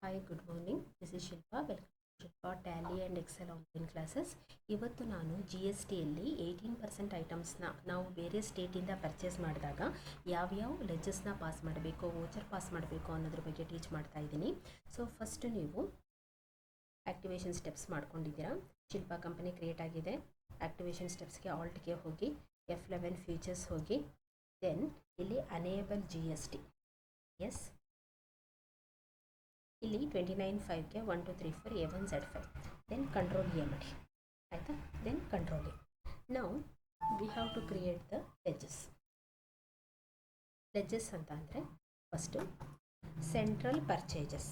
Hi, good morning. This is Shilpa. Welcome to Shilpa Tally and Excel online classes. ಇವತ್ತು ನಾನು G S ಟಿಯಲ್ಲಿ 18% ಐಟಮ್ಸ್ನ ನಾವು ಬೇರೆ ಸ್ಟೇಟಿಂದ purchase ಮಾಡಿದಾಗ ಯಾವ್ಯಾವ ಲೆಜಸ್ನ ಪಾಸ್ ಮಾಡಬೇಕು, ವೋಚರ್ ಪಾಸ್ ಮಾಡಬೇಕು ಅನ್ನೋದ್ರ ಬಗ್ಗೆ ಟೀಚ್ ಮಾಡ್ತಾ ಇದ್ದೀನಿ. ಸೊ ಫಸ್ಟ್ ನೀವು ಆ್ಯಕ್ಟಿವೇಷನ್ ಸ್ಟೆಪ್ಸ್ ಮಾಡ್ಕೊಂಡಿದ್ದೀರಾ. ಶಿಲ್ಪಾ ಕಂಪನಿ ಕ್ರಿಯೇಟ್ ಆಗಿದೆ. ಆ್ಯಕ್ಟಿವೇಷನ್ ಸ್ಟೆಪ್ಸ್ಗೆ ಆಲ್ಟ್ಗೆ ಹೋಗಿ F11 ಫೀಚರ್ಸ್ ಹೋಗಿ ದೆನ್ ಇಲ್ಲಿ enable G S T yes ಇಲ್ಲಿ 29(5)ಗೆ 1 2 3 4 A1 Z5 then control A ಮಾಡಿ ಆಯಿತಾ. Then control A. Now we have to create the ಲೆಜಸ್ ಅಂತ ಅಂದರೆ first central purchases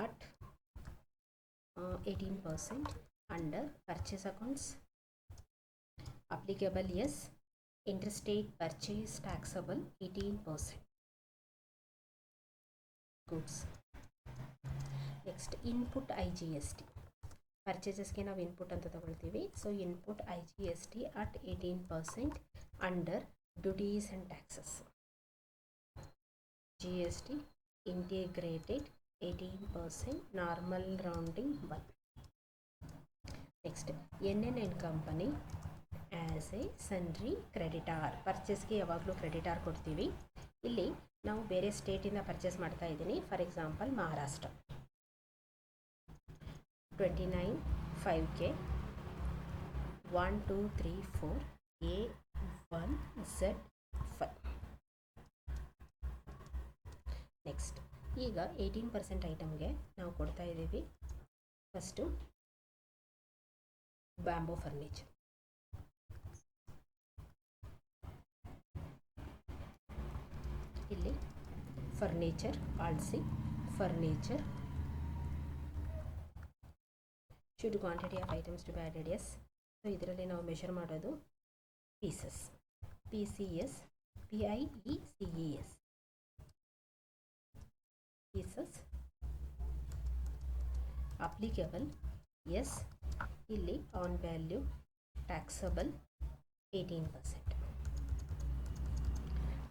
at 18% under purchase accounts applicable yes, interstate purchase taxable 18%. goods. Next input IGST ಪರ್ಚೇಸಸ್ಗೆ ನಾವು input ಅಂತ ತಗೊಳ್ತೀವಿ. So input IGST at 18% under duties and taxes. GST integrated 18% normal rounding 1. Next NNN company as a sundry creditor. ಪರ್ಚೇಸ್ಗೆ ಯಾವಾಗಲೂ creditor ಕೊಡ್ತೀವಿ. ಇಲ್ಲಿ ನಾವು ಬೇರೆ ಸ್ಟೇಟಿಂದ ಪರ್ಚೇಸ್ ಮಾಡ್ತಾ ಇದ್ದೀನಿ. ಫಾರ್ ಎಕ್ಸಾಂಪಲ್ ಮಹಾರಾಷ್ಟ್ರ 29(5)ಗೆ 1 2 3 4 A1 Z5. ನೆಕ್ಸ್ಟ್ ಈಗ 18% ಐಟಮ್ಗೆ ನಾವು ಕೊಡ್ತಾ ಇದ್ದೀವಿ. First bamboo furniture. ಇಲ್ಲಿ furniture alias furniture should quantity of items to be added yes. So ಇದರಲ್ಲಿ ನಾವು ಮೆಷರ್ ಮಾಡೋದು pieces PCS PIECES pieces. Applicable yes. ಇಲ್ಲಿ ಆನ್ ವ್ಯಾಲ್ಯೂ ಟ್ಯಾಕ್ಸಬಲ್ 18%.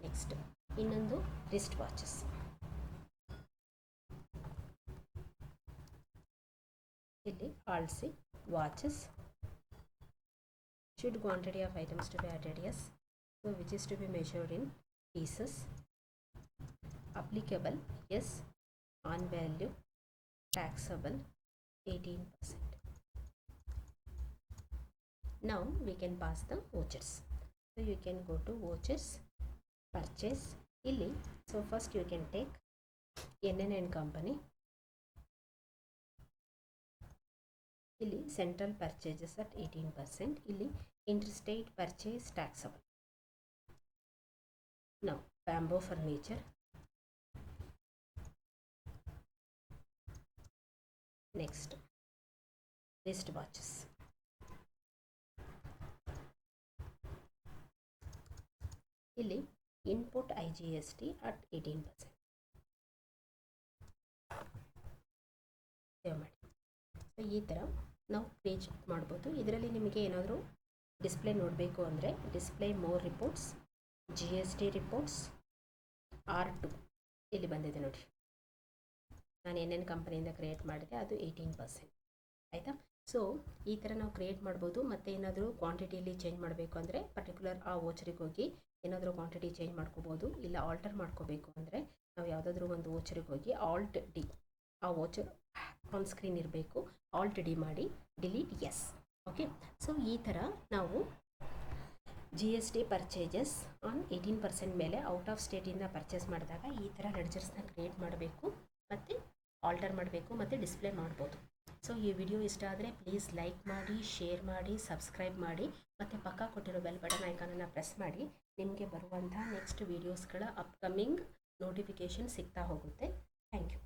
ನೆಕ್ಸ್ಟ್ ಇನ್ನೊಂದು ರಿಸ್ಟ್ ವಾಚಸ್. ಇಲ್ಲಿ alias watches should quantity of items to be added yes. So which is to be measured in pieces. Applicable yes. On value taxable 18%. Now we can pass the vouchers. So you can go to vouchers, purchase. Illi so first you can take NNN company. Illi central purchases at 18%. Illi interstate purchase taxable. Now bamboo furniture. Next wrist watches. ಇಲ್ಲಿ input IGST at 18%. Save ಮಾಡಿ. So ಈ ಥರ ನಾವು page ಮಾಡ್ಬೋದು. ಇದರಲ್ಲಿ ನಿಮಗೆ ಏನಾದರೂ display ನೋಡಬೇಕು ಅಂದರೆ display more reports, GST reports R2 ಇಲ್ಲಿ ಬಂದಿದೆ ನೋಡಿ. ನಾನು NN ಕಂಪನಿಯಿಂದ ಕ್ರಿಯೇಟ್ ಮಾಡಿದೆ, ಅದು 18%. ಆಯಿತಾ. ಸೊ ಈ ಥರ ನಾವು ಕ್ರಿಯೇಟ್ ಮಾಡ್ಬೋದು. ಮತ್ತು ಏನಾದರೂ ಕ್ವಾಂಟಿಟಿಯಲ್ಲಿ ಚೇಂಜ್ ಮಾಡಬೇಕು ಅಂದರೆ ಪರ್ಟಿಕ್ಯುಲರ್ ಆ ವೋಚರಿಗೆ ಹೋಗಿ ಏನಾದರೂ ಕ್ವಾಂಟಿಟಿ ಚೇಂಜ್ ಮಾಡ್ಕೋಬೋದು. ಇಲ್ಲ ಆಲ್ಟರ್ ಮಾಡ್ಕೋಬೇಕು ಅಂದರೆ ನಾವು ಯಾವುದಾದ್ರೂ ಒಂದು ವೋಚರಿಗೆ ಹೋಗಿ ಆಲ್ಟ್ ಡಿ, ಆ ವೋಚರ್ ಆನ್ ಸ್ಕ್ರೀನ್ ಇರಬೇಕು, ಆಲ್ಟ್ ಡಿ ಮಾಡಿ ಡಿಲೀಟ್ ಎಸ್. ಓಕೆ. ಸೊ ಈ ಥರ ನಾವು GST ಪರ್ಚೇಜಸ್ ಆನ್ 18% ಮೇಲೆ ಔಟ್ ಆಫ್ ಸ್ಟೇಟಿಂದ ಪರ್ಚೇಸ್ ಮಾಡಿದಾಗ ಈ ಥರ ಲೆಡ್ಜರ್ಸ್ನ ಕ್ರಿಯೇಟ್ ಮಾಡಬೇಕು ಮತ್ತು ಆಲ್ಟರ್ ಮಾಡಬೇಕು ಮತ್ತು ಡಿಸ್ಪ್ಲೇ ಮಾಡ್ಬೋದು. ಸೊ ಈ ವಿಡಿಯೋ ಇಷ್ಟ ಆದರೆ ಪ್ಲೀಸ್ ಲೈಕ್ ಮಾಡಿ, ಶೇರ್ ಮಾಡಿ, ಸಬ್ಸ್ಕ್ರೈಬ್ ಮಾಡಿ ಮತ್ತು ಪಕ್ಕ ಕೊಟ್ಟಿರೋ ಬೆಲ್ ಬಟನ್ ಐಕಾನನ್ನು ಪ್ರೆಸ್ ಮಾಡಿ. ನಿಮಗೆ ಬರುವಂಥ ನೆಕ್ಸ್ಟ್ ವೀಡಿಯೋಸ್ಗಳ ಅಪ್ಕಮಿಂಗ್ ನೋಟಿಫಿಕೇಷನ್ ಸಿಗ್ತಾ ಹೋಗುತ್ತೆ. Thank you.